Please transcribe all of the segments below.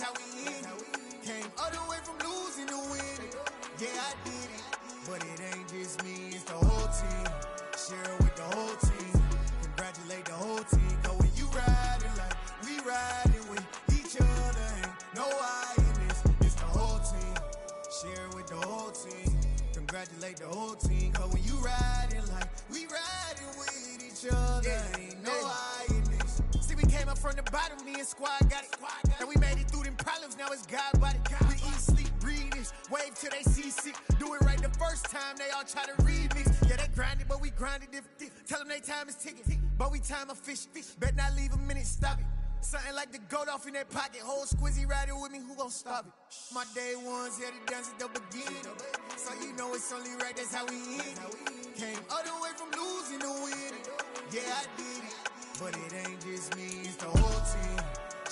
how we end it. Came all the way from losing to winning. Yeah, I did it, but it ain't just me, it's the whole team. Share it with the whole team. Congratulate the whole team. Cause when you riding like we riding with each other, ain't no I in this. It's the whole team. Share it with the whole team. Congratulate the whole team. Cause when you riding like we riding with each other, ain't no I in this. See, we came up from the bottom, me and squad got it. And we made it through them problems, now it's God body. We eat, sleep, breathe this. Wave till they seasick. Do it right the first time, they all try to remix. Yeah, they grinded, but we grinded different. Tell them they time is ticking, but we time a fish. Bet not leave a minute, stop it. Something like the goat off in their pocket. Whole squizzy riding with me, who gon' stop it? My day ones here to dance at the beginning. So you know it's only right, that's how we end it. Came all the way from losing to winning. Yeah, I did it, but it ain't just me, it's the whole team.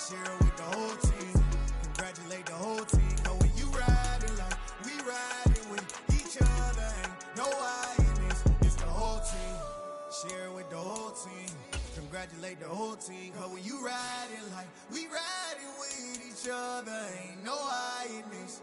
Share it with the whole team. Congratulate the whole team. Cause when you riding like we riding with each other, ain't no I in this. It's the whole team. Share it with the whole team. Congratulate the whole team. Cause when you riding like we riding with each other, ain't no I in this.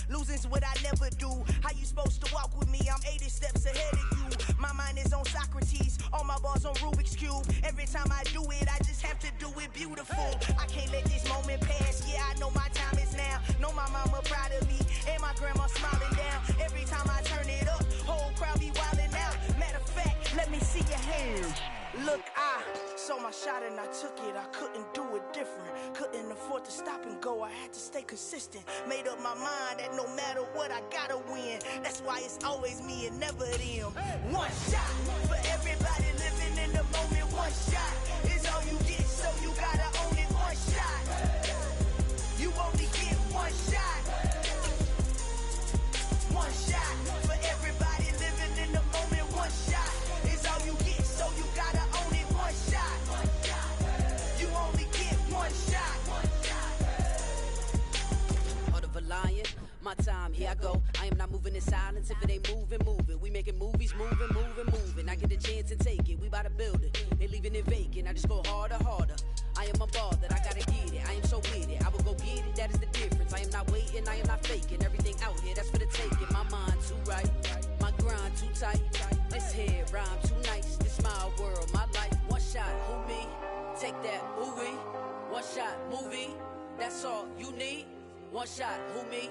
Losing's what I never do. How you supposed to walk with me? I'm 80 steps ahead of you. My mind is on Socrates, all my bars on Rubik's Cube. Every time I do it, I just have to do it beautiful. I can't let this moment pass. Yeah, I know my time is now. Know my mama proud of me, and my grandma smiling down. Every time I turn it up, whole crowd be wildin' out. Matter of fact, let me see your hands. Look, I saw my shot and I took it. I couldn't do it different. Couldn't afford to stop and go. I had to stay consistent. Made up my mind that no matter what, I gotta win. That's why it's always me and never them. One shot for everybody living in the moment. One shot is all you get, so you gotta own it. One shot. You only get one shot. One shot for everybody living in the moment. One shot is all you get, so you gotta own it. One shot. You only get one shot. Heart of a lion, my time, here I go. I am not moving in silence. If it ain't moving, move it. We making movies, moving. I get a chance and take it. We bout to build it. They leaving it vacant. I just go harder. I am a ball that I gotta get it. I am so with it. I will go get it. That is the difference. I am not waiting. I am not faking. Everything out here, that's for the taking. My mind too right. My grind too tight. This here rhyme too nice. This my world, my life. One shot, who me? Take that, ooh wee. One shot, movie. That's all you need. One shot, who me?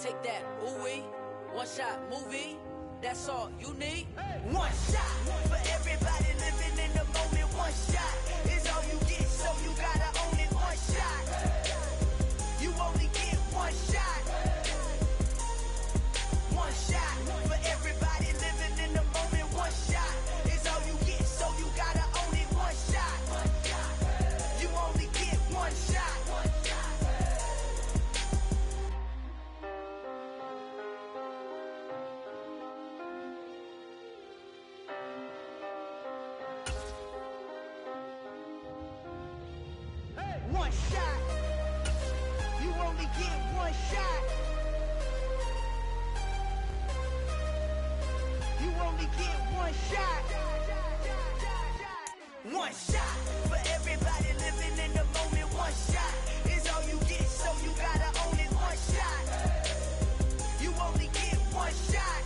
Take that, ooh wee. One shot, movie. That's all you need. One shot for everybody living in the moment. One shot is all you get, so you gotta own it. One shot. You only get one shot. One shot for everybody living in the moment. One shot is all you get, so you gotta own it. One shot. You only get one shot. One shot. You only get one shot. You only get one shot. One shot for everybody living in the moment. One shot is all you get, so you gotta own it. One shot. You only get one shot.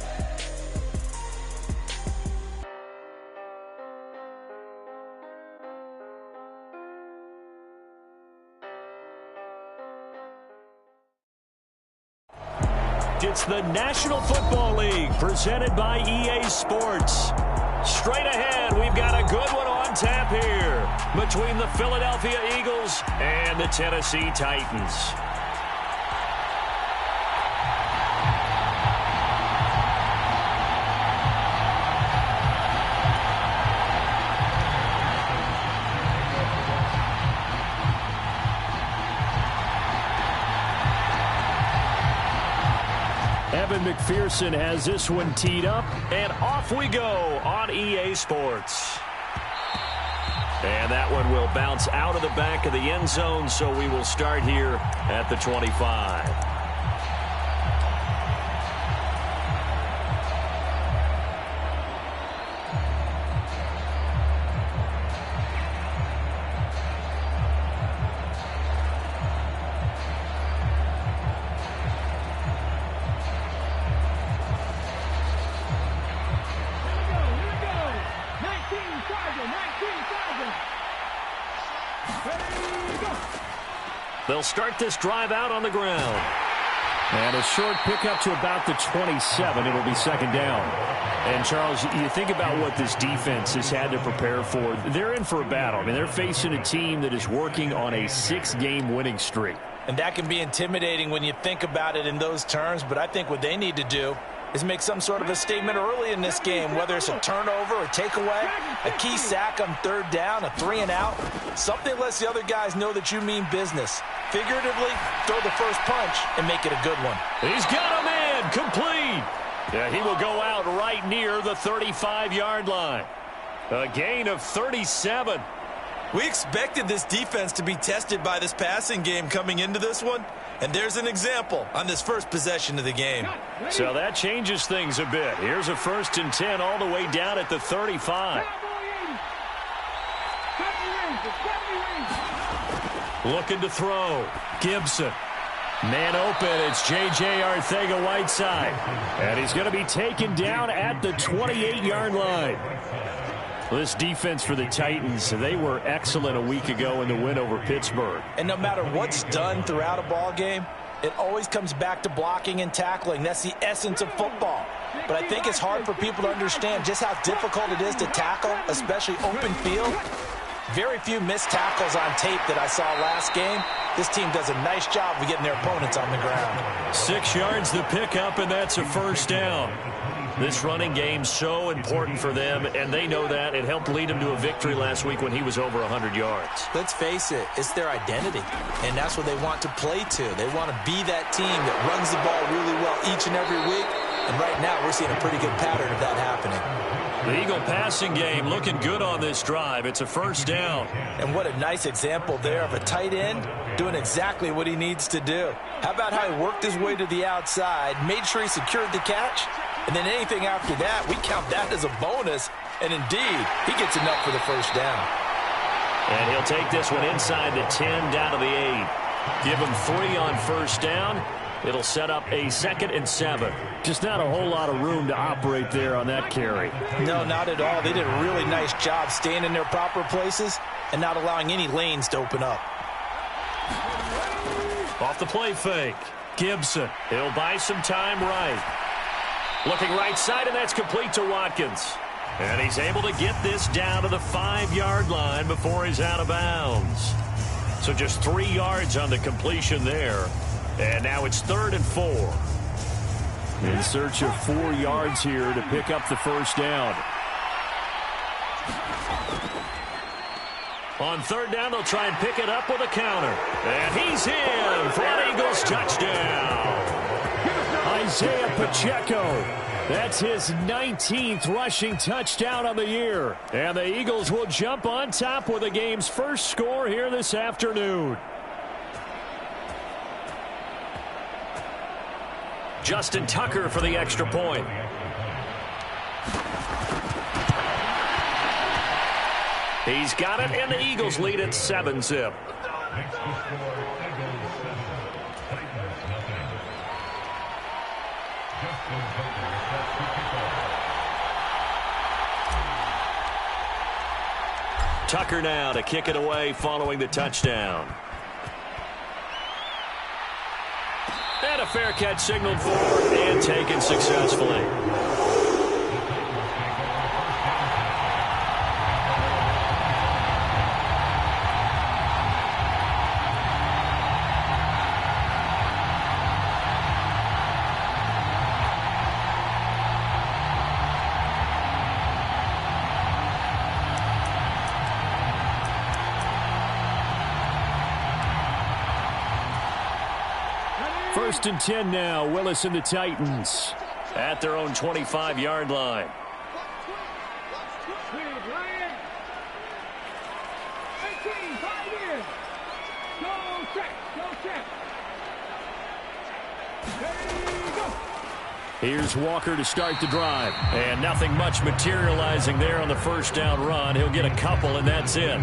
It's the National Football League presented by EA Sports. Straight ahead, we've got a good one on tap here between the Philadelphia Eagles and the Tennessee Titans. Kevin McPherson has this one teed up, and off we go on EA Sports. And that one will bounce out of the back of the end zone, so we will start here at the 25. They'll start this drive out on the ground. And a short pickup to about the 27. It'll be second down. And, Charles, you think about what this defense has had to prepare for. They're in for a battle. I mean, they're facing a team that is working on a 6-game winning streak. And that can be intimidating when you think about it in those terms. But I think what they need to do is make some sort of a statement early in this game, whether it's a turnover, a takeaway, a key sack on third down, a 3-and-out. Something lets the other guys know that you mean business. Figuratively, throw the first punch and make it a good one. He's got him in, complete. Yeah, he will go out right near the 35-yard line. A gain of 37. We expected this defense to be tested by this passing game coming into this one, and there's an example on this first possession of the game. So that changes things a bit. Here's a 1st and 10 all the way down at the 35. Looking to throw. Gibson. Man open. It's J.J. Arcega-Whiteside. And he's going to be taken down at the 28-yard line. This defense for the Titans, they were excellent a week ago in the win over Pittsburgh. And no matter what's done throughout a ball game, it always comes back to blocking and tackling. That's the essence of football. But I think it's hard for people to understand just how difficult it is to tackle, especially open field. Very few missed tackles on tape that I saw last game. This team does a nice job of getting their opponents on the ground. 6 yards the pickup, and that's a first down. This running game so important for them, and they know that. It helped lead them to a victory last week when he was over 100 yards. Let's face it, it's their identity, and that's what they want to play to. They want to be that team that runs the ball really well each and every week, and right now we're seeing a pretty good pattern of that happening. The Eagle passing game looking good on this drive. It's a first down. And what a nice example there of a tight end doing exactly what he needs to do. How about how he worked his way to the outside, made sure he secured the catch, and then anything after that, we count that as a bonus. And indeed, he gets enough for the first down. And he'll take this one inside the 10 down to the 8. Give him 3 on first down. It'll set up a 2nd and 7. Just not a whole lot of room to operate there on that carry. No, not at all. They did a really nice job staying in their proper places and not allowing any lanes to open up. Off the play fake. Gibson. He'll buy some time right. Looking right side, and that's complete to Watkins. And he's able to get this down to the 5-yard line before he's out of bounds. So just 3 yards on the completion there. And now it's 3rd and 4. In search of 4 yards here to pick up the first down. On 3rd down, they'll try and pick it up with a counter. And he's in for an Eagles touchdown. Isaiah Pacheco. That's his 19th rushing touchdown on the year. And the Eagles will jump on top with the game's first score here this afternoon. Justin Tucker for the extra point. He's got it, and the Eagles lead at 7-zip. Tucker now to kick it away following the touchdown. And a fair catch signaled for and taken successfully. First and 10 now. Willis and the Titans at their own 25-yard line. Here's Walker to start the drive. And nothing much materializing there on the first down run. He'll get a couple, and that's it.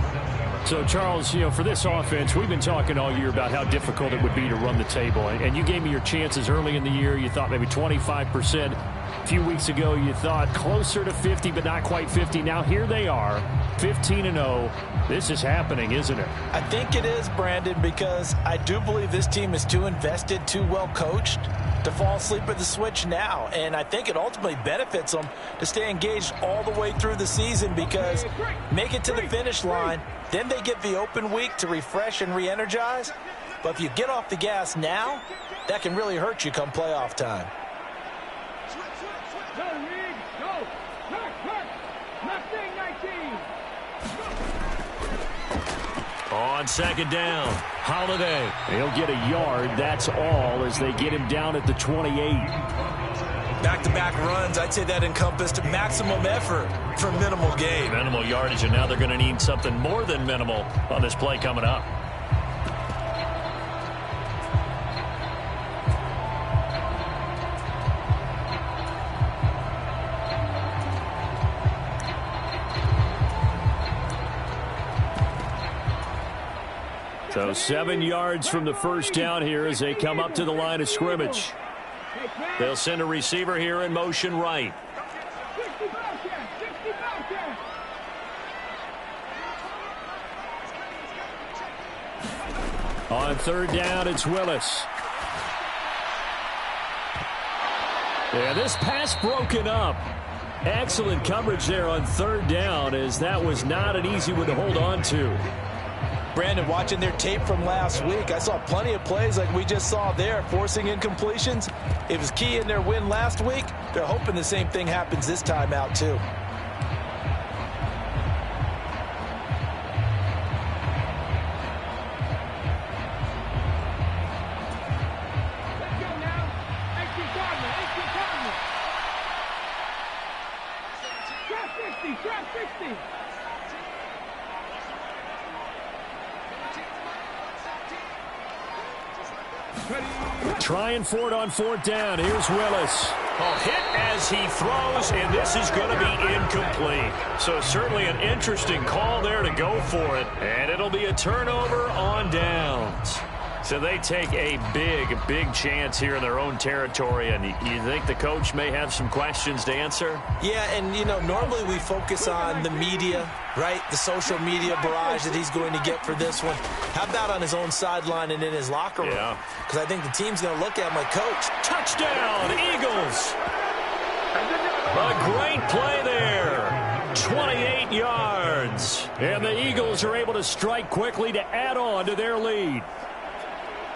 So, Charles, for this offense, we've been talking all year about how difficult it would be to run the table. And you gave me your chances early in the year. You thought maybe 25%. A few weeks ago, you thought closer to 50, but not quite 50. Now, here they are, 15-0. This is happening, isn't it? I think it is, Brandon, because I do believe this team is too invested, too well coached to fall asleep at the switch now. And I think it ultimately benefits them to stay engaged all the way through the season, because make it to the finish line, then they get the open week to refresh and re-energize. But if you get off the gas now, that can really hurt you come playoff time. On second down, Holiday. He'll get a yard, that's all, as they get him down at the 28. Back-to-back runs, I'd say that encompassed maximum effort for minimal gain. Minimal yardage, and now they're going to need something more than minimal on this play coming up. So 7 yards from the first down here as they come up to the line of scrimmage. They'll send a receiver here in motion right. On third down, it's Willis. Yeah, this pass broken up. Excellent coverage there on third down, as that was not an easy one to hold on to. Brandon, watching their tape from last week, I saw plenty of plays like we just saw there, forcing incompletions. It was key in their win last week. They're hoping the same thing happens this time out, too. Trying for it on fourth down. Here's Willis. Oh, hit as he throws, and this is going to be incomplete. So certainly an interesting call there to go for it. And it'll be a turnover on downs. So they take a big chance here in their own territory. And you think the coach may have some questions to answer? Yeah, and, normally we focus on the media, right? The social media barrage that he's going to get for this one. How about on his own sideline and in his locker room? Yeah. Because I think the team's going to look at him like, Coach. Touchdown, Eagles. A great play there. 28 yards. And the Eagles are able to strike quickly to add on to their lead.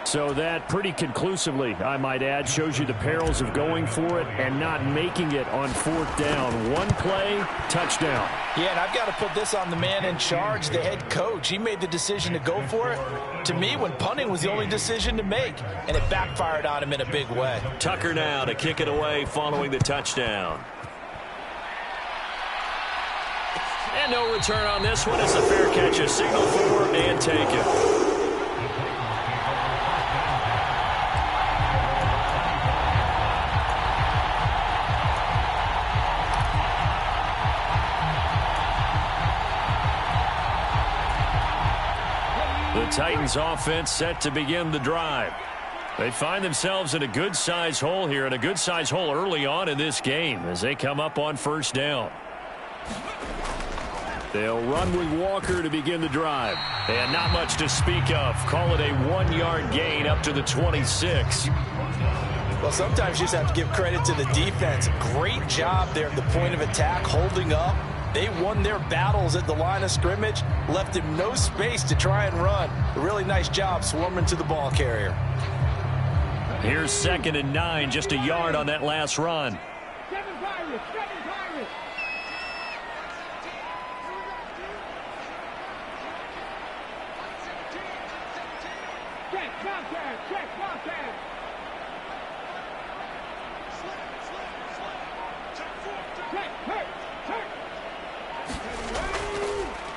So that pretty conclusively, I might add, shows you the perils of going for it and not making it on fourth down. One play, touchdown. Yeah, and I've got to put this on the man in charge, the head coach. He made the decision to go for it. To me, when punting was the only decision to make, and it backfired on him in a big way. Tucker now to kick it away following the touchdown. And no return on this one. It's a fair catch, a signal for and take it. The Titans offense set to begin the drive. They find themselves in a good-sized hole here, and a good-sized hole early on in this game as they come up on first down. They'll run with Walker to begin the drive. And not much to speak of. Call it a 1-yard gain up to the 26. Well, sometimes you just have to give credit to the defense. Great job there at the point of attack, holding up. They won their battles at the line of scrimmage, left him no space to try and run. A really nice job swarming to the ball carrier. Here's 2nd and 9, just a yard on that last run. Seven Pirates. Check contact.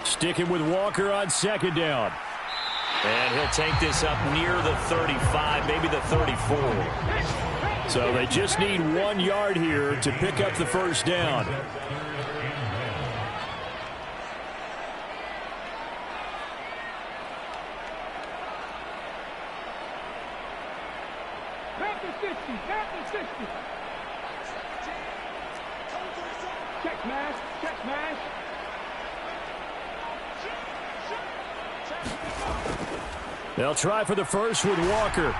Sticking with Walker on second down. And he'll take this up near the 35, maybe the 34. So they just need 1 yard here to pick up the first down. They'll try for the first with Walker.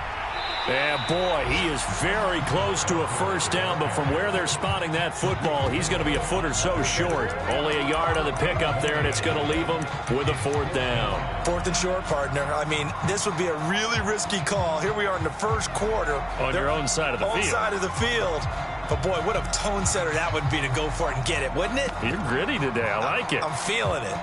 And boy, he is very close to a first down, but from where they're spotting that football, he's going to be a foot or so short. Only a yard on the pickup there, and it's going to leave him with a 4th down. 4th and short, partner. I mean, this would be a really risky call. Here we are in the first quarter. On your own side of the field. Own side of the field. But, boy, what a tone setter that would be to go for it and get it, wouldn't it? You're gritty today. I like it. I'm feeling it.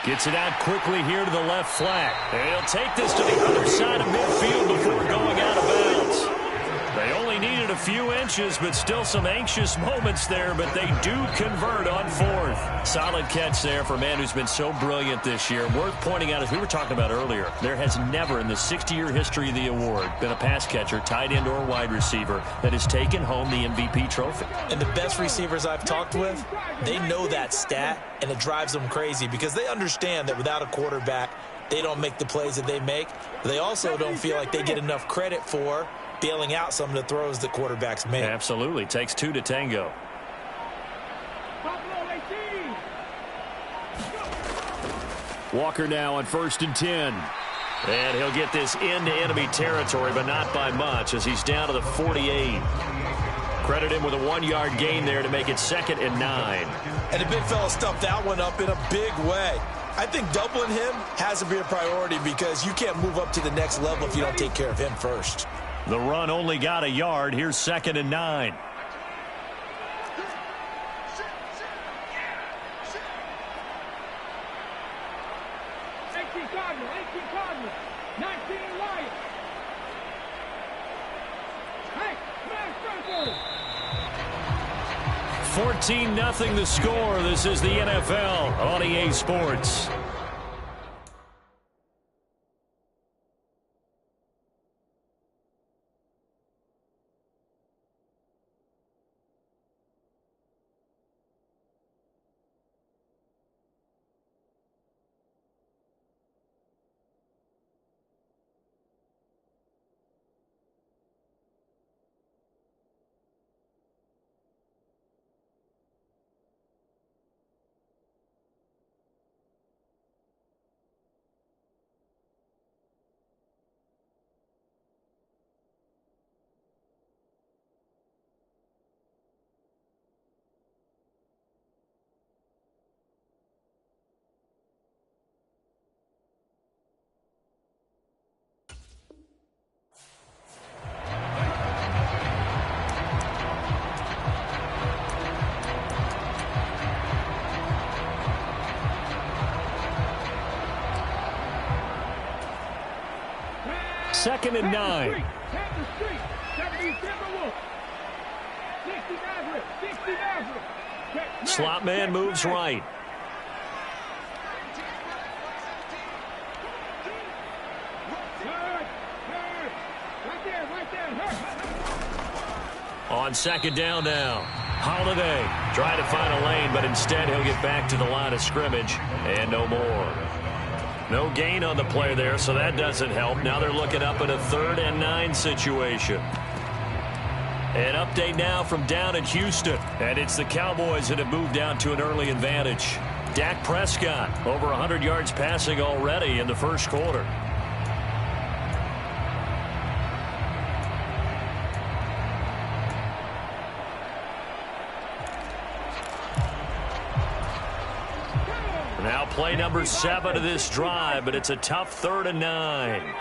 Gets it out quickly here to the left flat. And he'll take this to the other side of midfield before going out of bounds. They only needed a few inches, but still some anxious moments there, but they do convert on 4th. Solid catch there for a man who's been so brilliant this year. Worth pointing out, as we were talking about earlier, there has never in the 60-year history of the award been a pass catcher, tight end, or wide receiver that has taken home the MVP trophy. And the best receivers I've talked with, they know that stat, and it drives them crazy because they understand that without a quarterback, they don't make the plays that they make. They also don't feel like they get enough credit for bailing out some of the throws that quarterbacks make. Absolutely. Takes 2 to tango. Walker now on 1st and 10. And he'll get this into enemy territory, but not by much as he's down to the 48. Credit him with a 1-yard gain there to make it 2nd and 9. And the big fella stuffed that one up in a big way. I think doubling him has to be a priority because you can't move up to the next level if you don't take care of him first. The run only got a yard. Here's 2nd and 9. Hey, 14-0 the score. This is the NFL on EA Sports. Second and 9. Slot man moves right. On 2nd down now. Holiday trying to find a lane, but instead he'll get back to the line of scrimmage and no more. No gain on the play there, so that doesn't help. Now they're looking up in a 3rd and 9 situation. An update now from down in Houston. And it's the Cowboys that have moved down to an early advantage. Dak Prescott, over 100 yards passing already in the first quarter. Now play number 7 of this drive, but it's a tough 3rd and 9.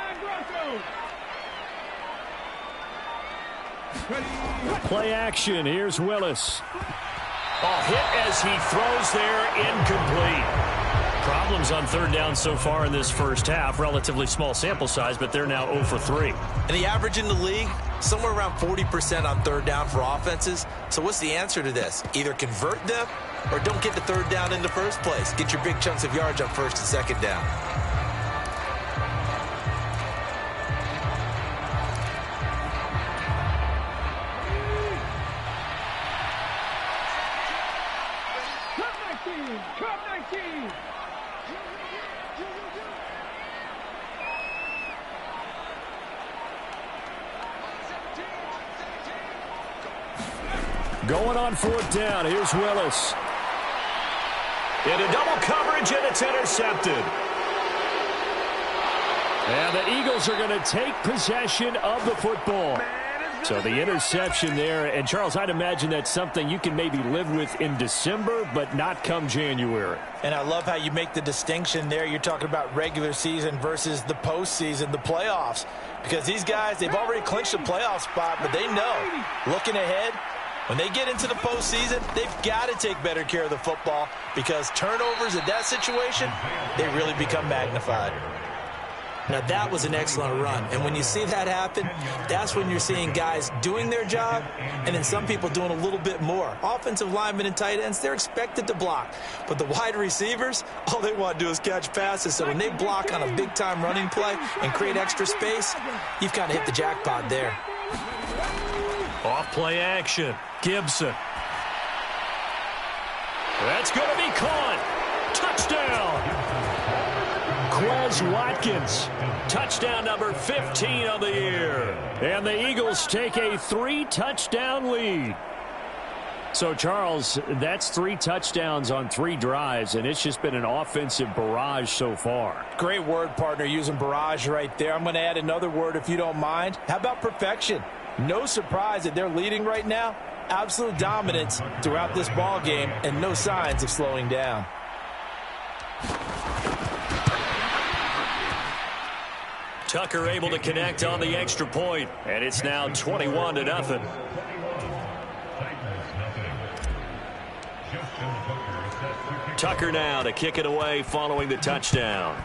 Play action. Here's Willis. A hit as he throws there, incomplete. Problems on third down so far in this first half. Relatively small sample size, but they're now 0 for 3. And the average in the league, somewhere around 40% on third down for offenses. So what's the answer to this? Either convert them or don't get the third down in the first place. Get your big chunks of yards on first and second down. Going on fourth down. Here's Willis. Into double coverage, and it's intercepted. And the Eagles are going to take possession of the football. So the interception there. And, Charles, I'd imagine that's something you can maybe live with in December, but not come January. And I love how you make the distinction there. You're talking about regular season versus the postseason, the playoffs. Because these guys, they've already clinched a playoff spot, but they know, looking ahead, when they get into the postseason, they've got to take better care of the football because turnovers in that situation, they really become magnified. Now, that was an excellent run. And when you see that happen, that's when you're seeing guys doing their job and then some people doing a little bit more. Offensive linemen and tight ends, they're expected to block. But the wide receivers, all they want to do is catch passes. So when they block on a big-time running play and create extra space, you've kind of hit the jackpot there. Off play action. Gibson. That's going to be caught. Touchdown. Quez Watkins. Touchdown number 15 of the year. And the Eagles take a 3-touchdown lead. So, Charles, that's 3 touchdowns on 3 drives, and it's just been an offensive barrage so far. Great word, partner, using barrage right there. I'm going to add another word if you don't mind. How about perfection? No surprise that they're leading right now. Absolute dominance throughout this ball game and no signs of slowing down. Tucker able to connect on the extra point, and it's now 21-0. Tucker now to kick it away following the touchdown.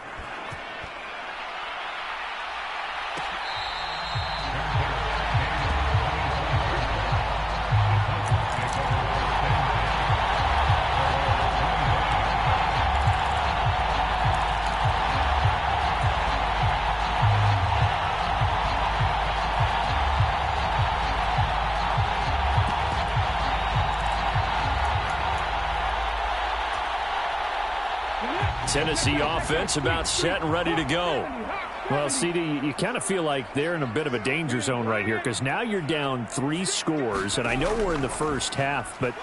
Tennessee offense about set and ready to go. Well, CD, you kind of feel like they're in a bit of a danger zone right here because now you're down 3 scores, and I know we're in the first half, but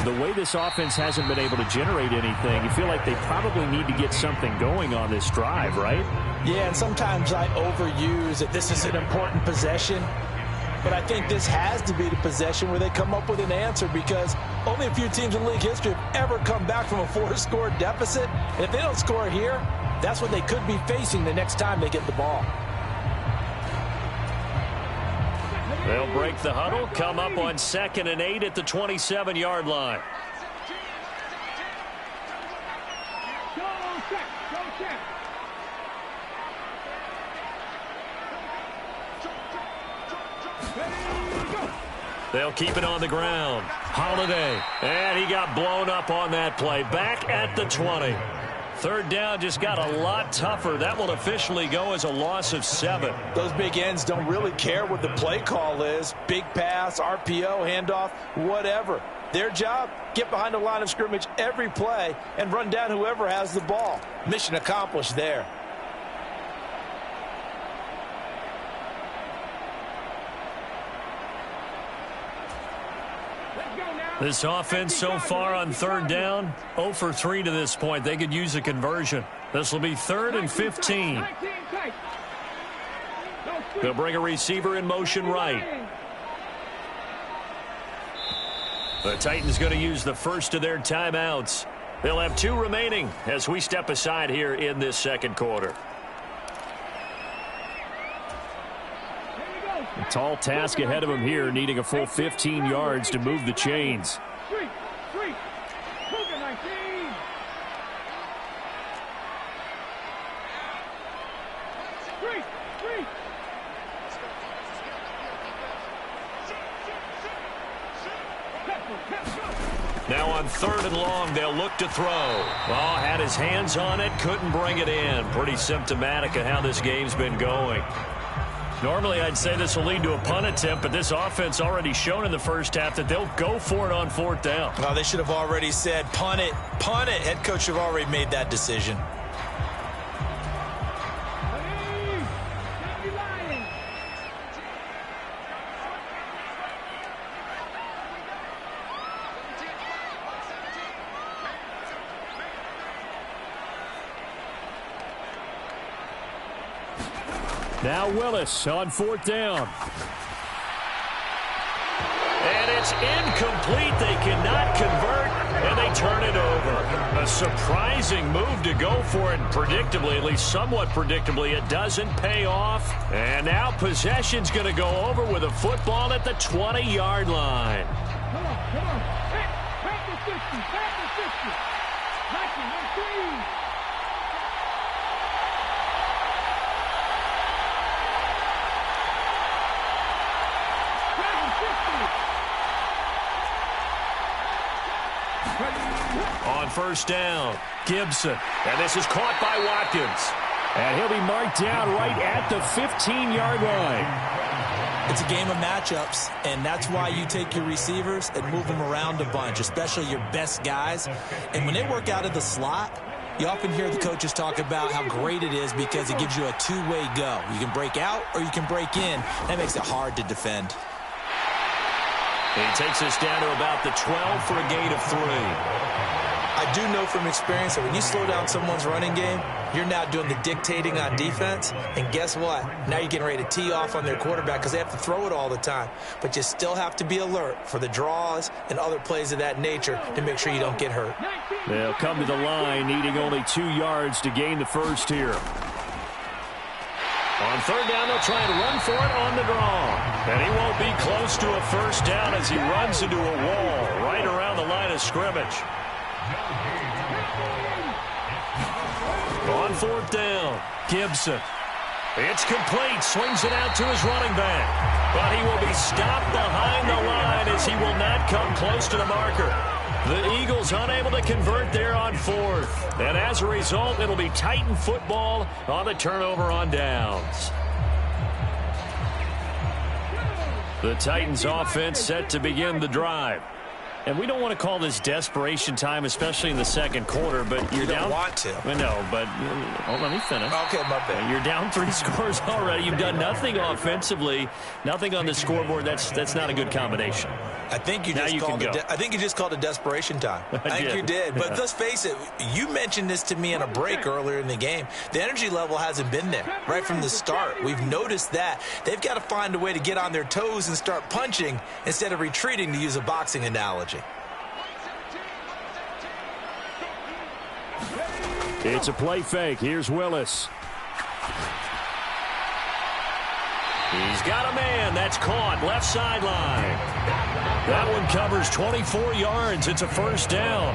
the way this offense hasn't been able to generate anything, you feel like they probably need to get something going on this drive, right? Yeah, and sometimes I overuse it. This is an important possession. But I think this has to be the possession where they come up with an answer because only a few teams in league history have ever come back from a 4-score deficit. And if they don't score here, that's what they could be facing the next time they get the ball. They'll break the huddle, come up on 2nd and 8 at the 27-yard line. They'll keep it on the ground. Holiday. And he got blown up on that play. Back at the 20. Third down just got a lot tougher. That will officially go as a loss of 7. Those big ends don't really care what the play call is. Big pass, RPO, handoff, whatever. Their job, get behind the line of scrimmage every play and run down whoever has the ball. Mission accomplished there. This offense so far on third down, 0 for 3 to this point. They could use a conversion. This will be 3rd and 15. They'll bring a receiver in motion right. The Titans going to use the first of their timeouts. They'll have 2 remaining as we step aside here in this second quarter. Tall task ahead of him here, needing a full 15 yards to move the chains. Now on 3rd and long, they'll look to throw. Oh, had his hands on it, couldn't bring it in. Pretty symptomatic of how this game's been going. Normally, I'd say this will lead to a punt attempt, but this offense already shown in the first half that they'll go for it on 4th down. Well, they should have already said, punt it, punt it. Head coach should have already made that decision. Now Willis on 4th down. And it's incomplete. They cannot convert, and they turn it over. A surprising move to go for it, and predictably, at least somewhat predictably, it doesn't pay off. And now possession's going to go over with a football at the 20-yard line. Come on. Back to 50. Back to 50. On 1st down, Gibson. And this is caught by Watkins. And he'll be marked down right at the 15-yard line. It's a game of matchups, and that's why you take your receivers and move them around a bunch, especially your best guys. And when they work out of the slot, you often hear the coaches talk about how great it is because it gives you a two-way go. You can break out or you can break in. That makes it hard to defend. He takes us down to about the 12 for a gain of 3. I do know from experience that when you slow down someone's running game, you're now doing the dictating on defense. And guess what? Now you're getting ready to tee off on their quarterback because they have to throw it all the time. But you still have to be alert for the draws and other plays of that nature to make sure you don't get hurt. They'll come to the line needing only 2 yards to gain the first here. On 3rd down, they'll try and run for it on the draw. And he won't be close to a first down as he runs into a wall right around the line of scrimmage. On 4th down, Gibson. It's complete. Swings it out to his running back. But he will be stopped behind the line as he will not come close to the marker. The Eagles unable to convert there on 4th. And as a result, it'll be Titan football on the turnover on downs. The Titans offense set to begin the drive. And we don't want to call this desperation time, especially in the second quarter, but you're down. You don't want to. No, but let me finish. Okay, my bad. You're down 3 scores already. You've done nothing offensively, nothing on the scoreboard. That's not a good combination. I think you just called it desperation time. I think you did. But let's face it, you mentioned this to me in a break earlier in the game. The energy level hasn't been there right from the start. We've noticed that. They've got to find a way to get on their toes and start punching instead of retreating, to use a boxing analogy. It's a play fake. Here's Willis. He's got a man. That's caught. Left sideline. That one covers 24 yards. It's a first down.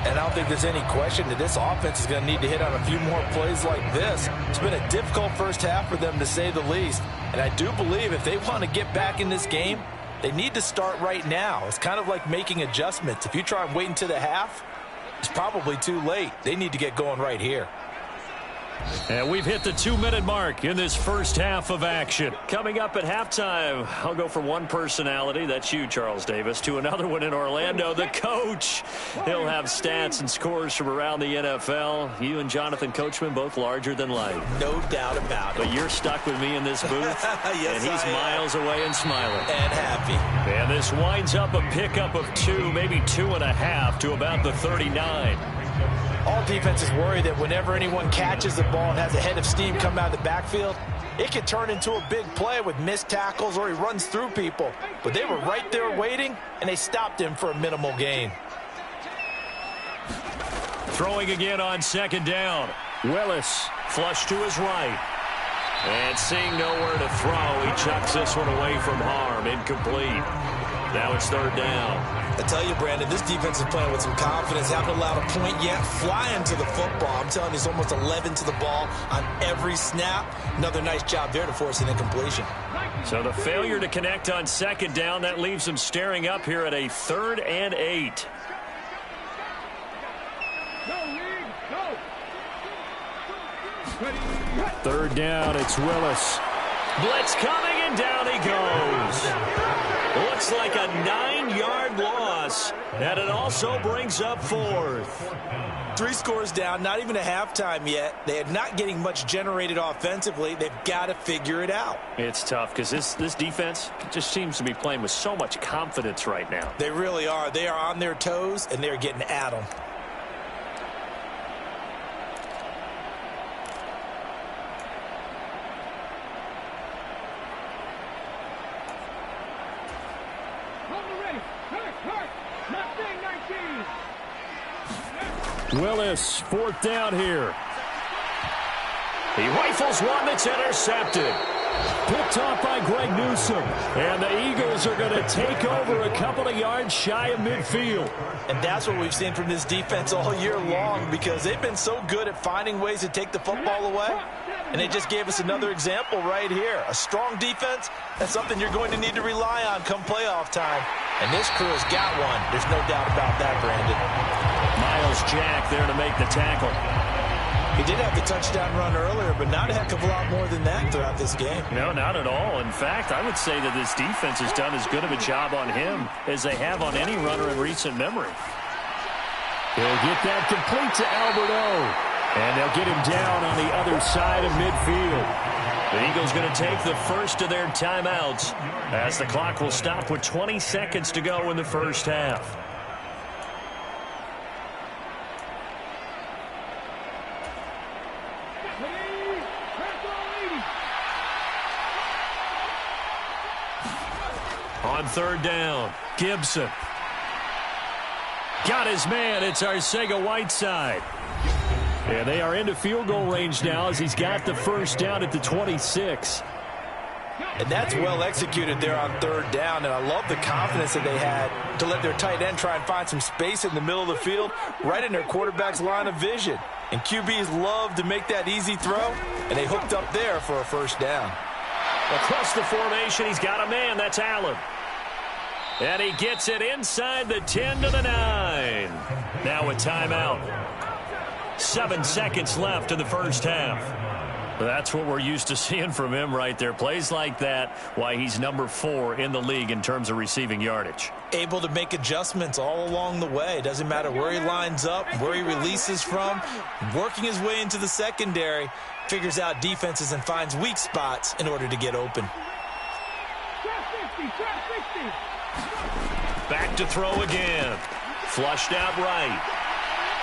And I don't think there's any question that this offense is going to need to hit on a few more plays like this. It's been a difficult first half for them, to say the least. And I do believe if they want to get back in this game, they need to start right now. It's kind of like making adjustments. If you try and wait until the half, it's probably too late. They need to get going right here. And we've hit the 2-minute mark in this first half of action. Coming up at halftime, I'll go from one personality, that's you, Charles Davis, to another one in Orlando, the coach. He'll have stats and scores from around the NFL. You and Jonathan Coachman, both larger than life. No doubt about it. But you're stuck with me in this booth, yes, and he's miles away and smiling. And happy. And this winds up a pickup of 2, maybe 2.5 to about the 39. All defenses worry that whenever anyone catches the ball and has a head of steam come out of the backfield, it could turn into a big play with missed tackles or he runs through people. But they were right there waiting, and they stopped him for a minimal gain. Throwing again on 2nd down. Willis, flush to his right. And seeing nowhere to throw, he chucks this one away from harm. Incomplete. Now it's third down. I tell you, Brandon, this defense is playing with some confidence. Haven't allowed a point yet. Flying to the football. I'm telling you, it's almost 11 to the ball on every snap. Another nice job there to force an incompletion. So the failure to connect on second down, that leaves them staring up here at a 3rd and 8. Third down, it's Willis. Blitz coming, and down he goes. Looks like a 9-yard loss, and it also brings up 4th. 3 scores down, not even a halftime yet. They are not getting much generated offensively. They've got to figure it out. It's tough because this defense just seems to be playing with so much confidence right now. They really are. They are on their toes, and they're getting at them. Willis, 4th down here. He rifles one that's intercepted. Picked off by Greg Newsome. And the Eagles are going to take over a couple of yards shy of midfield. And that's what we've seen from this defense all year long, because they've been so good at finding ways to take the football away. And they just gave us another example right here. A strong defense, that's something you're going to need to rely on come playoff time. And this crew has got one. There's no doubt about that, Brandon. Miles Jack there to make the tackle. He did have the touchdown run earlier, but not a heck of a lot more than that throughout this game. No, not at all. In fact, I would say that this defense has done as good of a job on him as they have on any runner in recent memory. He'll get that complete to Alberto. And they'll get him down on the other side of midfield. The Eagles going to take the first of their timeouts as the clock will stop with 20 seconds to go in the first half. On 3rd down, Gibson. Got his man. It's Arcega-Whiteside. And they are into field goal range now as he's got the first down at the 26. And that's well executed there on 3rd down. And I love the confidence that they had to let their tight end try and find some space in the middle of the field, right in their quarterback's line of vision. And QBs love to make that easy throw, and they hooked up there for a first down. Across the formation, he's got a man. That's Allen. And he gets it inside the 10 to the 9. Now a timeout. 7 seconds left in the first half. That's what we're used to seeing from him right there. Plays like that, why he's number 4 in the league in terms of receiving yardage. Able to make adjustments all along the way. Doesn't matter where he lines up, where he releases from. Working his way into the secondary. Figures out defenses and finds weak spots in order to get open. Back to throw again. Flushed out right.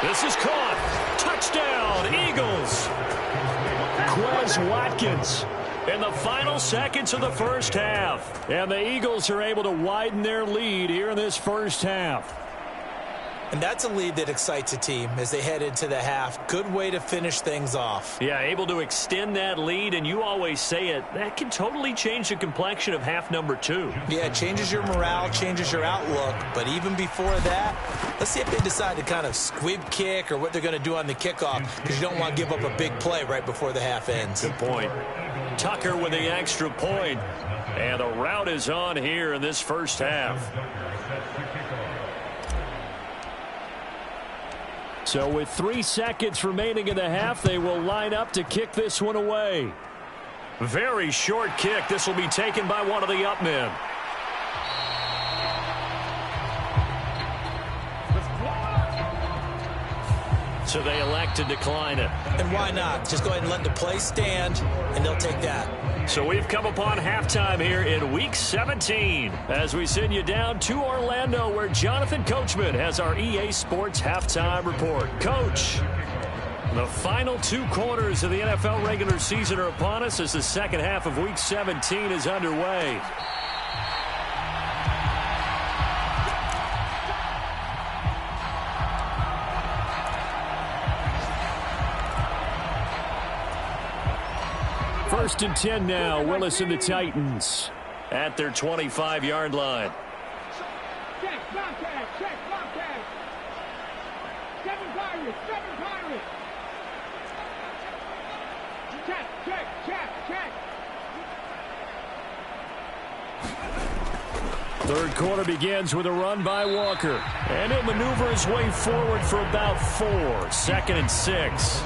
This is caught. Touchdown, Eagles. Quez Watkins. In the final seconds of the first half. And the Eagles are able to widen their lead here in this first half. And that's a lead that excites a team as they head into the half. Good way to finish things off. Yeah, able to extend that lead, and you always say it, that can totally change the complexion of half number 2. Yeah, it changes your morale, changes your outlook. But even before that, let's see if they decide to kind of squib kick or what they're going to do on the kickoff, because you don't want to give up a big play right before the half ends. Good point. Tucker with the extra point. And the route is on here in this first half. So with 3 seconds remaining in the half, they will line up to kick this one away. Very short kick. This will be taken by one of the up men. So they elect to decline it. And why not? Just go ahead and let the play stand, and they'll take that. So we've come upon halftime here in Week 17 as we send you down to Orlando, where Jonathan Coachman has our EA Sports Halftime Report. Coach, the final 2 quarters of the NFL regular season are upon us as the second half of Week 17 is underway. 1st and 10 now. Willis and the Titans at their 25-yard line. Check, Bobcat, check, Bobcat. 7 Pirates, 7 Pirates. Check, check, check, check. Third quarter begins with a run by Walker. And he'll maneuver his way forward for about 4. 2nd and 6.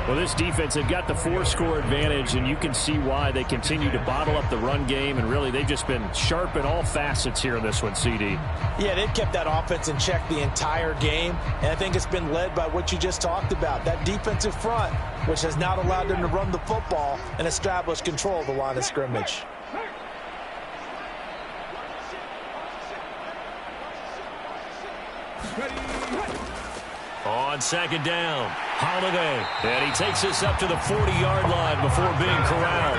Well, this defense, they've got the 4-score advantage, and you can see why they continue to bottle up the run game, and really they've just been sharp in all facets here in this one, CD. Yeah, they've kept that offense in check the entire game, and I think it's been led by what you just talked about, that defensive front, which has not allowed them to run the football and establish control of the line of scrimmage. On 2nd down, Holiday. And he takes us up to the 40-yard line before being corralled.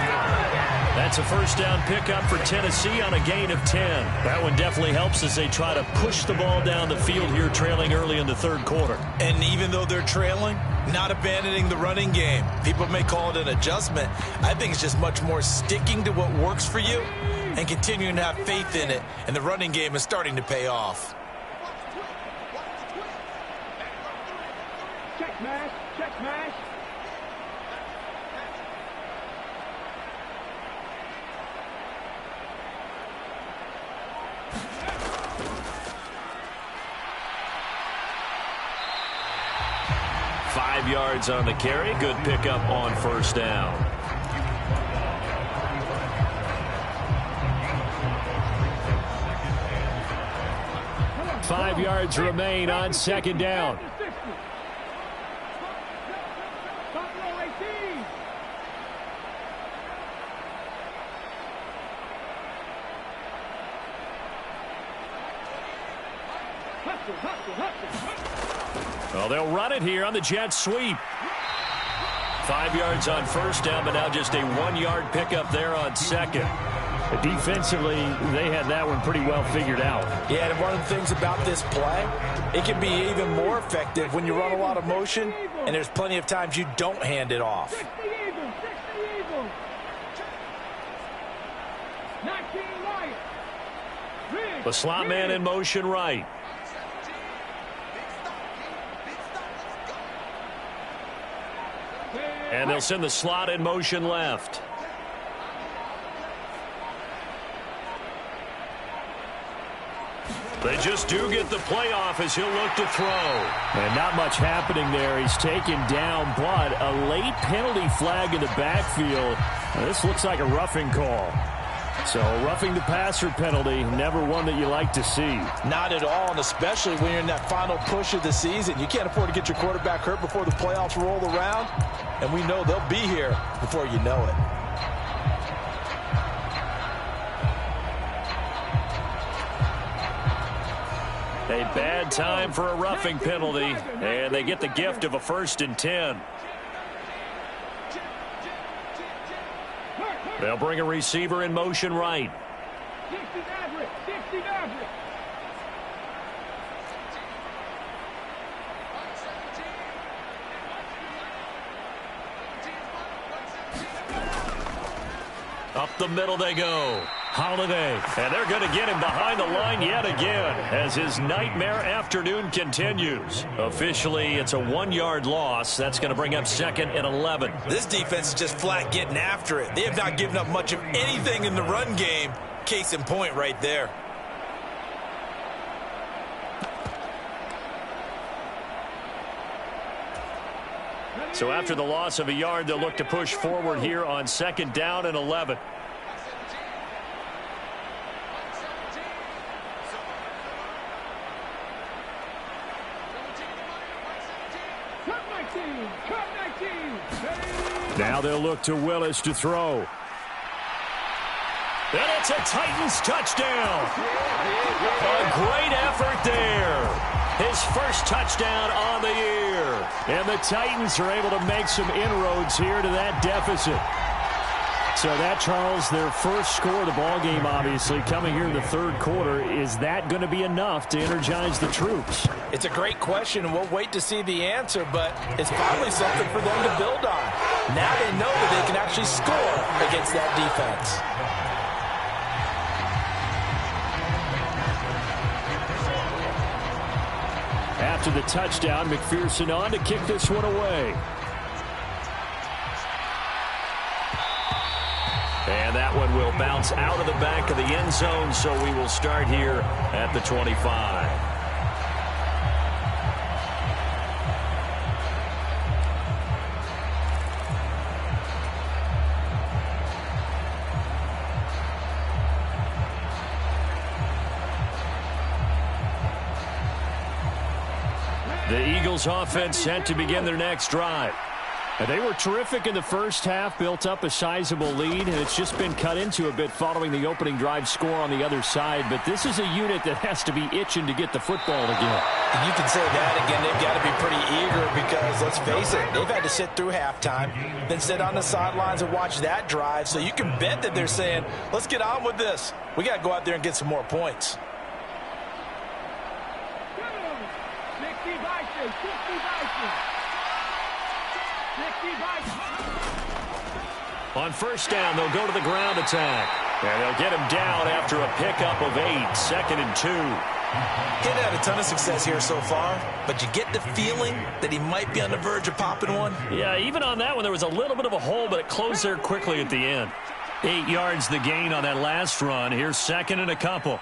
That's a 1st down pickup for Tennessee on a gain of 10. That one definitely helps as they try to push the ball down the field here, trailing early in the 3rd quarter. And even though they're trailing, not abandoning the running game. People may call it an adjustment. I think it's just much more sticking to what works for you and continuing to have faith in it. And the running game is starting to pay off. Check mash, check mash. Five yards on the carry. Good pickup on 1st down. Five yards remain on 2nd down. Well, they'll run it here on the jet sweep. 5 yards on 1st down, but now just a 1-yard pickup there on 2nd. Defensively, they had that one pretty well figured out. Yeah, and one of the things about this play, it can be even more effective when you run a lot of motion, and there's plenty of times you don't hand it off. 60 Eagles. 19 right. The slot man in motion right. And they'll send the slot in motion left. They just do get the play off as he'll look to throw. And not much happening there. He's taken down, but a late penalty flag in the backfield. Now, this looks like a roughing call. So roughing the passer penalty, never one that you like to see. Not at all, and especially when you're in that final push of the season. You can't afford to get your quarterback hurt before the playoffs roll around, and we know they'll be here before you know it. A bad time for a roughing penalty, and they get the gift of a 1st and 10. They'll bring a receiver in motion right. 60 Maverick, 60 Maverick. Up the middle they go. Holiday. And they're going to get him behind the line yet again as his nightmare afternoon continues. Officially, it's a 1-yard loss. That's going to bring up 2nd and 11. This defense is just flat getting after it. They have not given up much of anything in the run game. Case in point right there. So after the loss of a yard, they'll look to push forward here on 2nd down and 11. Now they'll look to Willis to throw. And it's a Titans touchdown. A great effort there. His first touchdown on the year. And the Titans are able to make some inroads here to that deficit. So that, Charles, their first score of the ballgame, obviously, coming here in the 3rd quarter. Is that going to be enough to energize the troops? It's a great question, and we'll wait to see the answer, but it's probably something for them to build on. Now they know that they can actually score against that defense. After the touchdown, McPherson on to kick this one away. And that one will bounce out of the back of the end zone, so we will start here at the 25. The Eagles offense set to begin their next drive. And they were terrific in the first half, built up a sizable lead, and it's just been cut into a bit following the opening drive score on the other side. But this is a unit that has to be itching to get the football again. And you can say that again. They've got to be pretty eager because, let's face it, they've had to sit through halftime, then sit on the sidelines and watch that drive. So you can bet that they're saying, let's get on with this. We got to go out there and get some more points. 60 Vikings, 60 Vikings. 60 Vikings. On first down, they'll go to the ground attack. And they'll get him down after a pickup of 8, 2nd and 2. He's had a ton of success here so far, but you get the feeling that he might be on the verge of popping one. Yeah, even on that one, there was a little bit of a hole, but it closed there quickly at the end. 8 yards the gain on that last run. Here's 2nd and a couple.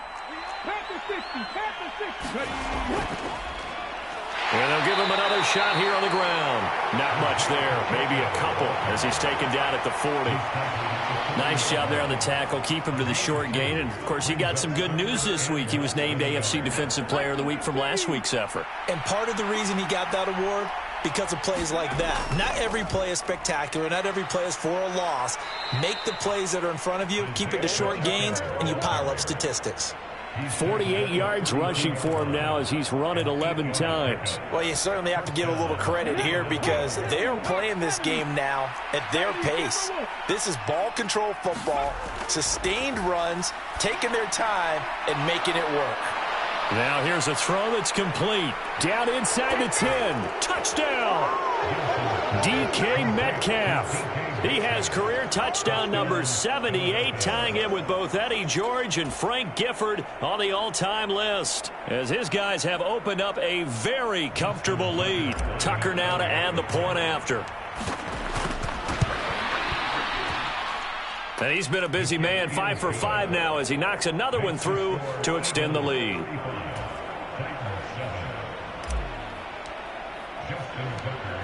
Panther 60, Panther 60. And they'll give him another shot here on the ground. Not much there, maybe a couple as he's taken down at the 40. Nice job there on the tackle. Keep him to the short gain. And, of course, he got some good news this week. He was named AFC Defensive Player of the Week from last week's effort. And part of the reason he got that award, because of plays like that. Not every play is spectacular. Not every play is for a loss. Make the plays that are in front of you, keep it to short gains, and you pile up statistics. 48 yards rushing for him now as he's run it 11 times. Well, you certainly have to give a little credit here because they're playing this game now at their pace. This is ball control football, sustained runs, taking their time, and making it work. Now here's a throw that's complete. Down inside the 10. Touchdown! DK Metcalf. He has career touchdown number 78, tying him with both Eddie George and Frank Gifford on the all-time list, as his guys have opened up a very comfortable lead. Tucker now to add the point after. And he's been a busy man, 5 for 5 now as he knocks another one through to extend the lead.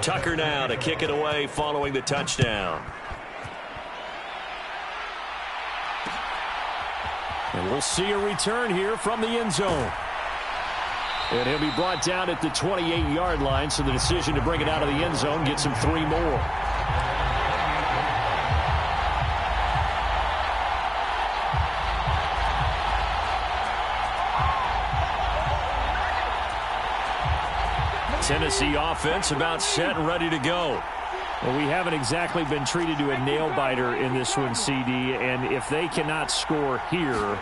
Tucker now to kick it away following the touchdown. And we'll see a return here from the end zone. And he'll be brought down at the 28-yard line, so the decision to bring it out of the end zone gets him 3 more. Tennessee offense about set and ready to go. Well, we haven't exactly been treated to a nail-biter in this one, CD, and if they cannot score here,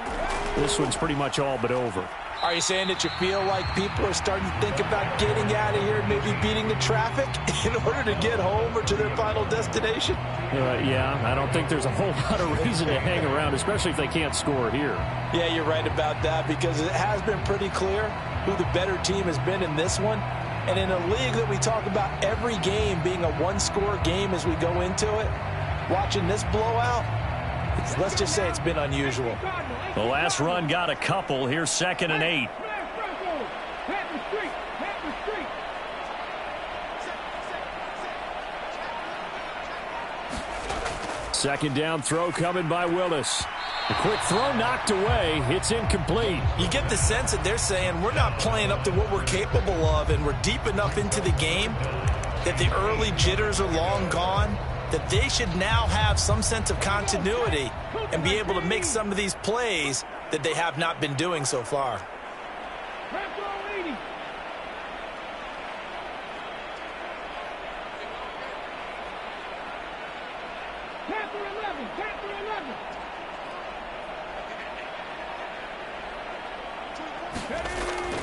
this one's pretty much all but over. Are you saying that you feel like people are starting to think about getting out of here and maybe beating the traffic in order to get home or to their final destination? Yeah, I don't think there's a whole lot of reason to hang around, especially if they can't score here. Yeah, you're right about that because it has been pretty clear who the better team has been in this one. And in a league that we talk about every game being a one-score game as we go into it, watching this blowout, let's just say it's been unusual. The last run got a couple. Here's 2nd and 8. Second down throw coming by Willis. The quick throw knocked away. It's incomplete. You get the sense that they're saying we're not playing up to what we're capable of, and we're deep enough into the game that the early jitters are long gone, that they should now have some sense of continuity and be able to make some of these plays that they have not been doing so far.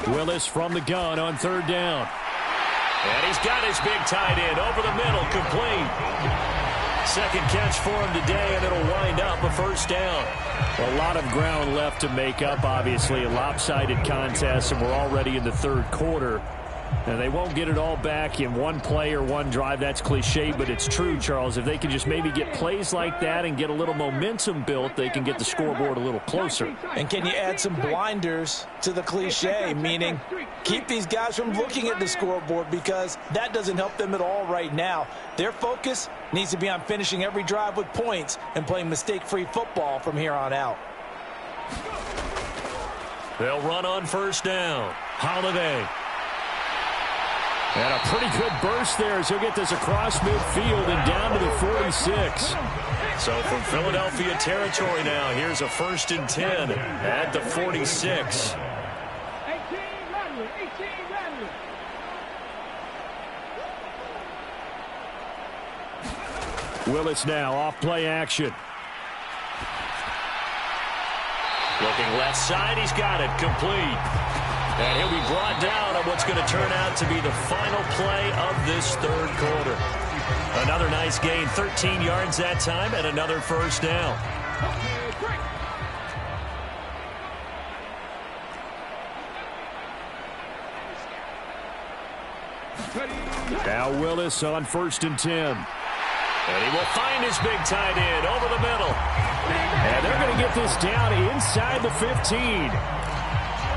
Willis from the gun on 3rd down. And he's got his big tight end over the middle, complete. Second catch for him today, and it'll wind up a first down. A lot of ground left to make up, obviously. A lopsided contest, and we're already in the third quarter. And they won't get it all back in one play or one drive. That's cliche, but it's true, Charles. If they can just maybe get plays like that and get a little momentum built, they can get the scoreboard a little closer. And can you add some blinders to the cliche, meaning keep these guys from looking at the scoreboard, because that doesn't help them at all right now. Their focus needs to be on finishing every drive with points and playing mistake-free football from here on out. They'll run on first down. Holiday. And a pretty good burst there as he'll get this across midfield and down to the 46. So from Philadelphia territory now, here's a 1st and 10 at the 46. Willis now off play action. Looking left side, he's got it, complete. And he'll be brought down on what's going to turn out to be the final play of this third quarter. Another nice gain, 13 yards that time, and another first down. Now Willis on 1st and 10. And he will find his big tight end over the middle. And they're going to get this down inside the 15.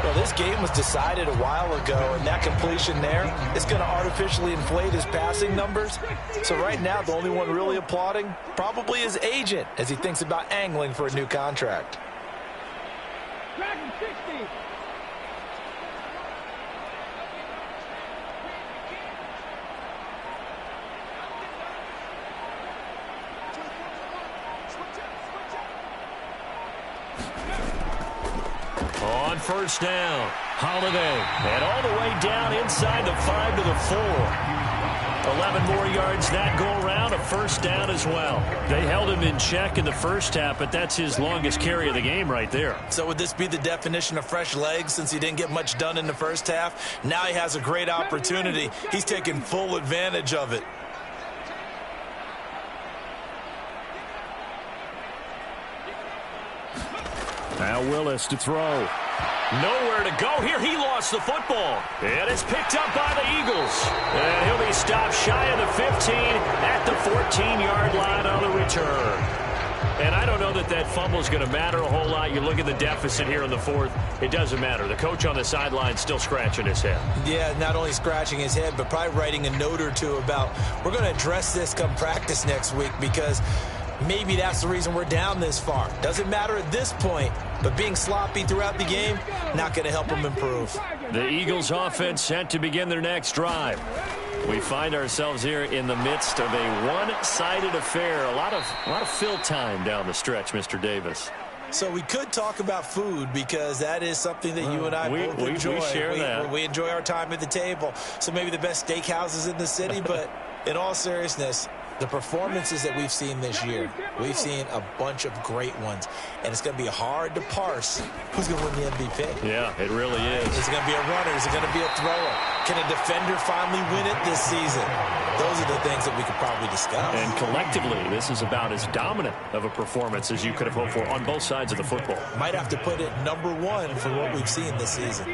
Well, this game was decided a while ago, and that completion there is going to artificially inflate his passing numbers. So right now, the only one really applauding probably his agent as he thinks about angling for a new contract. On first down, Holiday. And all the way down inside the 5 to the 4. 11 more yards that go around, a first down as well. They held him in check in the first half, but that's his longest carry of the game right there. So would this be the definition of fresh legs since he didn't get much done in the first half? Now he has a great opportunity. He's taking full advantage of it. Now Willis to throw. Nowhere to go here. He lost the football. And it's picked up by the Eagles. And he'll be stopped shy of the 15 at the 14-yard line on the return. And I don't know that that fumble is going to matter a whole lot. You look at the deficit here in the fourth. It doesn't matter. The coach on the sideline still scratching his head. Yeah, not only scratching his head, but probably writing a note or two about we're going to address this come practice next week, because maybe that's the reason we're down this far. Doesn't matter at this point, but being sloppy throughout the game, not going to help them improve. The Eagles offense set to begin their next drive. We find ourselves here in the midst of a one-sided affair. A lot of fill time down the stretch, Mr. Davis. So we could talk about food, because that is something that you and I both enjoy. We share that. We enjoy our time at the table. So maybe the best steakhouses in the city, but in all seriousness, the performances that we've seen this year, we've seen a bunch of great ones, and it's going to be hard to parse who's going to win the MVP. Yeah, it really is. Is it going to be a runner? Is it going to be a thrower? Can a defender finally win it this season? Those are the things that we could probably discuss. And collectively, this is about as dominant of a performance as you could have hoped for on both sides of the football. Might have to put it number one for what we've seen this season.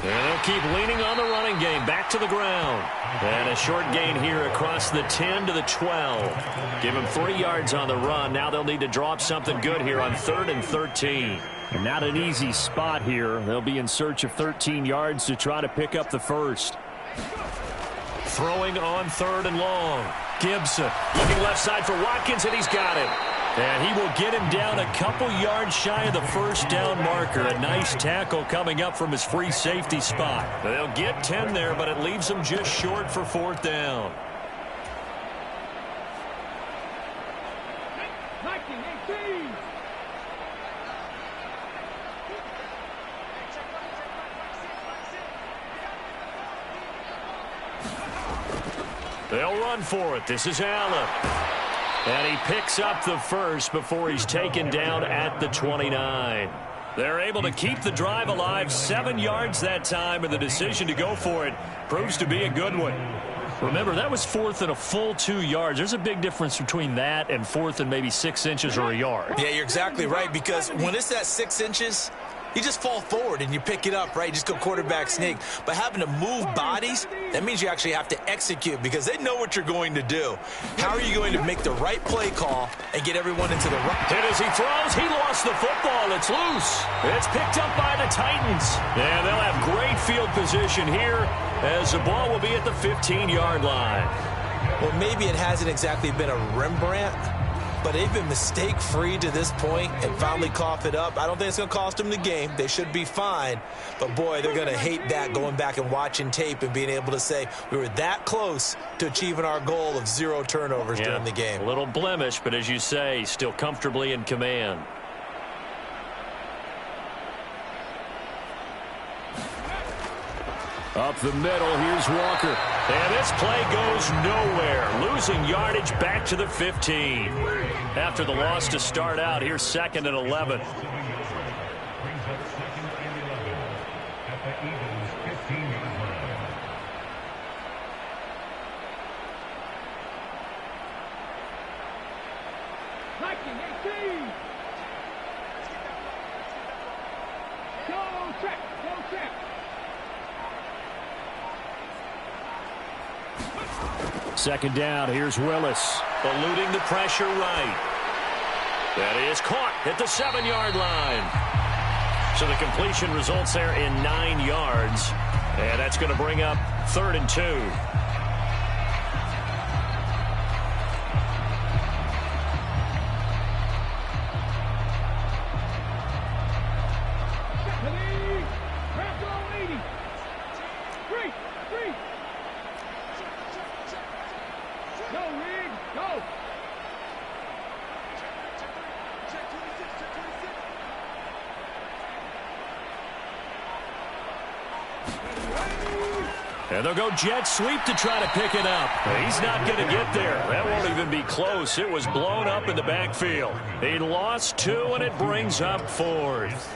And they'll keep leaning on the running game. Back to the ground. And a short gain here across the 10 to the 12. Give them 3 yards on the run. Now they'll need to draw up something good here on 3rd and 13. And not an easy spot here. They'll be in search of 13 yards to try to pick up the first. Throwing on 3rd and long. Gibson looking left side for Watkins, and he's got it. And he will get him down a couple yards shy of the first down marker. A nice tackle coming up from his free safety spot. They'll get 10 there, but it leaves them just short for 4th down. They'll run for it. This is Allen. And he picks up the first before he's taken down at the 29. They're able to keep the drive alive, 7 yards that time, and the decision to go for it proves to be a good one. Remember, that was 4th and a full 2 yards. There's a big difference between that and 4th and maybe 6 inches or a yard. Yeah, you're exactly right, because when it's at 6 inches, you just fall forward and you pick it up, right? You just go quarterback sneak. But having to move bodies, that means you actually have to execute because they know what you're going to do. How are you going to make the right play call and get everyone into the right? And as he throws, he lost the football. It's loose. It's picked up by the Titans. And they'll have great field position here as the ball will be at the 15-yard line. Well, maybe it hasn't exactly been a Rembrandt, but they've been mistake-free to this point and finally cough it up. I don't think it's going to cost them the game. They should be fine. But, boy, they're going to hate that going back and watching tape and being able to say we were that close to achieving our goal of 0 turnovers during the game. A little blemish, but as you say, still comfortably in command. Up the middle, here's Walker. And this play goes nowhere. Losing yardage back to the 15. After the loss to start out, here's 2nd and 11. Second down, here's Willis. Eluding the pressure right. That is caught at the 7-yard line. So the completion results there in 9 yards. And that's going to bring up 3rd and 2. And they'll go jet sweep to try to pick it up. He's not going to get there. That won't even be close. It was blown up in the backfield. He lost 2, and it brings up 4th.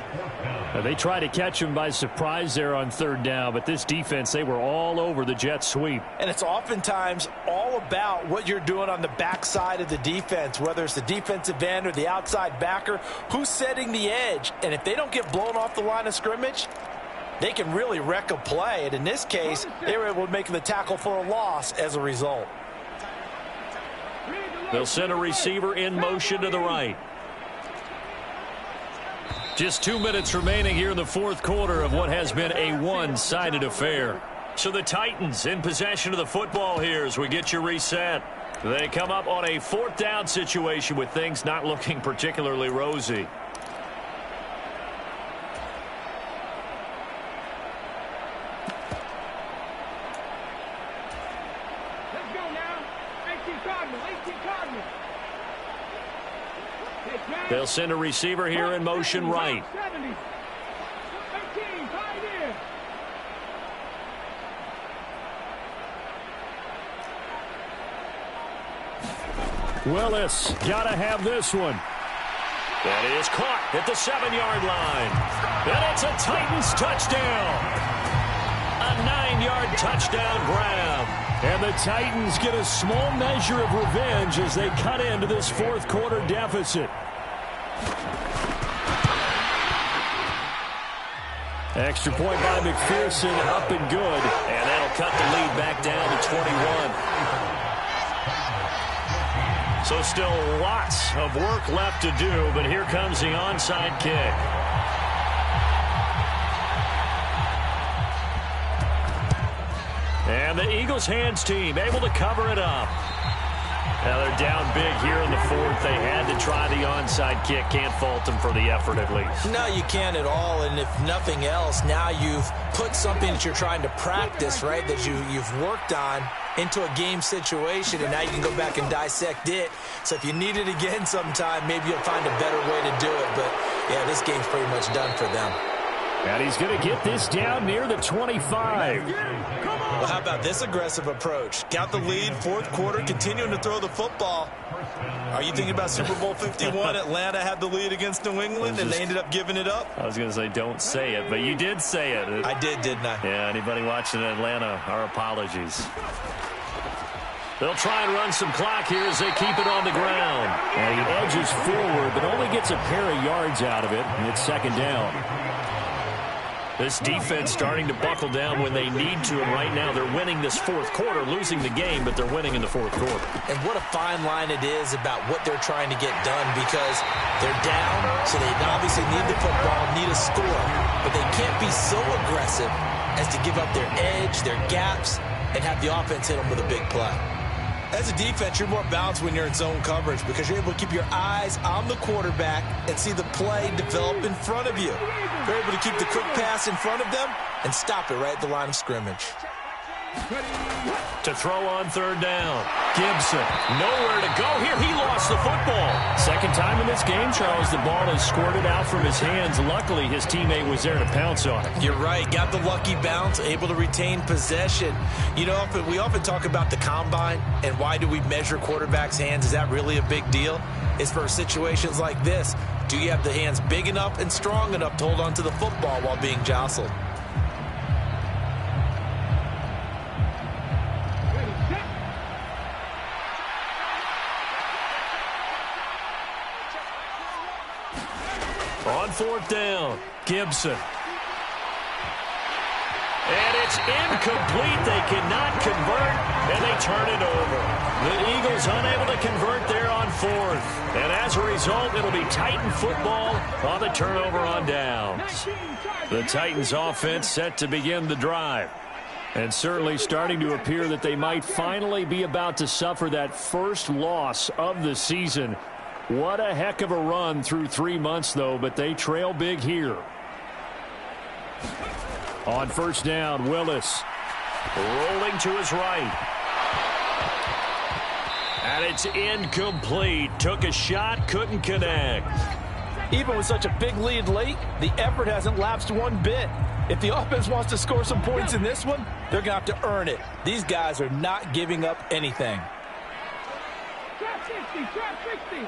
They tried to catch him by surprise there on 3rd down, but this defense, they were all over the jet sweep. And it's oftentimes all about what you're doing on the backside of the defense, whether it's the defensive end or the outside backer, who's setting the edge. And if they don't get blown off the line of scrimmage, they can really wreck a play. And in this case, they were able to make the tackle for a loss as a result. They'll send a receiver in motion to the right. Just 2 minutes remaining here in the 4th quarter of what has been a one-sided affair. So the Titans in possession of the football here as we get you reset. They come up on a 4th down situation with things not looking particularly rosy. They'll send a receiver here in motion right. Willis, gotta have this one. That is caught at the 7-yard line. And it's a Titans touchdown. A 9-yard touchdown grab. And the Titans get a small measure of revenge as they cut into this 4th quarter deficit. Extra point by McPherson, up and good. And that'll cut the lead back down to 21. So still lots of work left to do, but here comes the onside kick. And the Eagles hands team able to cover it up. Now they're down big here in the 4th. They had to try the onside kick. Can't fault them for the effort at least. No, you can't at all. And if nothing else, now you've put something that you're trying to practice, right, that you've worked on into a game situation, and now you can go back and dissect it. So if you need it again sometime, maybe you'll find a better way to do it. But, yeah, this game's pretty much done for them. And he's going to get this down near the 25. Well, how about this aggressive approach? Got the lead, fourth quarter, continuing to throw the football. Are you thinking about Super Bowl 51? Atlanta had the lead against New England, and they ended up giving it up? I was going to say don't say it, but you did say it. I did, didn't I? Yeah, anybody watching Atlanta, our apologies. They'll try and run some clock here as they keep it on the ground. And he edges forward, but only gets a pair of yards out of it, and it's second down. This defense starting to buckle down when they need to, and right now they're winning this fourth quarter, losing the game, but they're winning in the fourth quarter. And what a fine line it is about what they're trying to get done, because they're down, so they obviously need the football, need a score, but they can't be so aggressive as to give up their edge, their gaps, and have the offense hit them with a big play. As a defense, you're more balanced when you're in zone coverage because you're able to keep your eyes on the quarterback and see the play develop in front of you. You're able to keep the quick pass in front of them and stop it right at the line of scrimmage. To throw on third down. Gibson, nowhere to go here. He lost the football. Second time in this game, Charles, the ball has squirted out from his hands. Luckily, his teammate was there to pounce on it. You're right. Got the lucky bounce, able to retain possession. You know, we often talk about the combine and why do we measure quarterbacks' hands. Is that really a big deal? It's for situations like this. Do you have the hands big enough and strong enough to hold on to the football while being jostled? On fourth down, Gibson. And it's incomplete. They cannot convert, and they turn it over. The Eagles unable to convert there on fourth. And as a result, it'll be Titan football on the turnover on downs. The Titans offense set to begin the drive. And certainly starting to appear that they might finally be about to suffer that first loss of the season. What a heck of a run through 3 months, though, but they trail big here. On first down, Willis rolling to his right. And it's incomplete. Took a shot, couldn't connect. Even with such a big lead late, the effort hasn't lapsed one bit. If the offense wants to score some points in this one, they're going to have to earn it. These guys are not giving up anything. Trap 60, trap 60.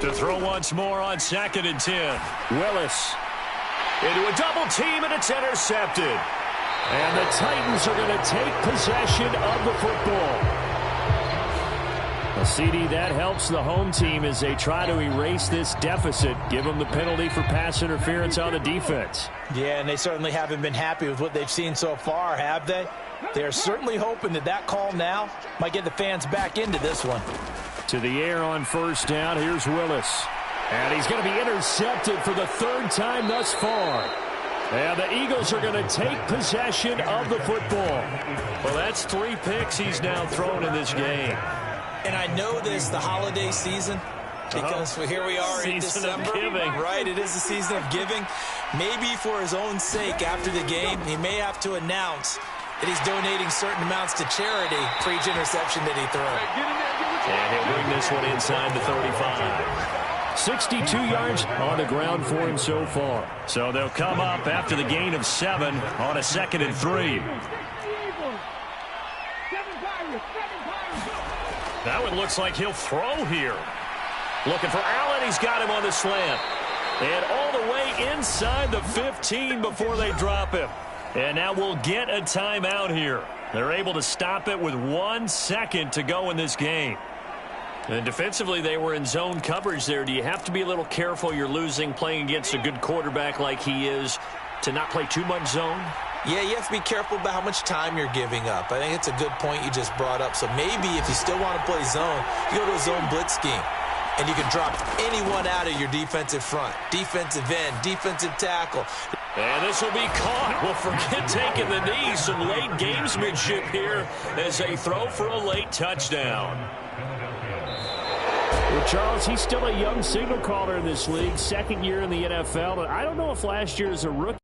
To throw once more on 2nd and 10. Willis into a double team, and it's intercepted. And the Titans are going to take possession of the football. A CD that helps the home team as they try to erase this deficit, give them the penalty for pass interference on the defense. Yeah, and they certainly haven't been happy with what they've seen so far, have they? They're certainly hoping that that call now might get the fans back into this one. To the air on first down, here's Willis. And he's going to be intercepted for the third time thus far. And the Eagles are going to take possession of the football. Well, that's 3 picks he's now thrown in this game. And I know this, the holiday season, because here we are in December. Season of giving. Right, it is the season of giving. Maybe for his own sake after the game, he may have to announce that he's donating certain amounts to charity for each interception that he throws. And he'll bring this one inside the 35. 62 yards on the ground for him so far. So they'll come up after the gain of 7 on a 2nd and 3. That one looks like he'll throw here. Looking for Allen. He's got him on the slant. And all the way inside the 15 before they drop him. And now we'll get a timeout here. They're able to stop it with 1 second to go in this game. And defensively, they were in zone coverage there. Do you have to be a little careful? You're losing, playing against a good quarterback like he is, to not play too much zone? Yeah, you have to be careful about how much time you're giving up. I think it's a good point you just brought up. So maybe if you still want to play zone, you go to a zone blitz scheme. And you can drop anyone out of your defensive front. Defensive end, defensive tackle. And this will be caught. Well, forget taking the knee. Some late gamesmanship here as they throw for a late touchdown. Well, Charles, he's still a young signal caller in this league. 2nd year in the NFL. I don't know if last year as a rookie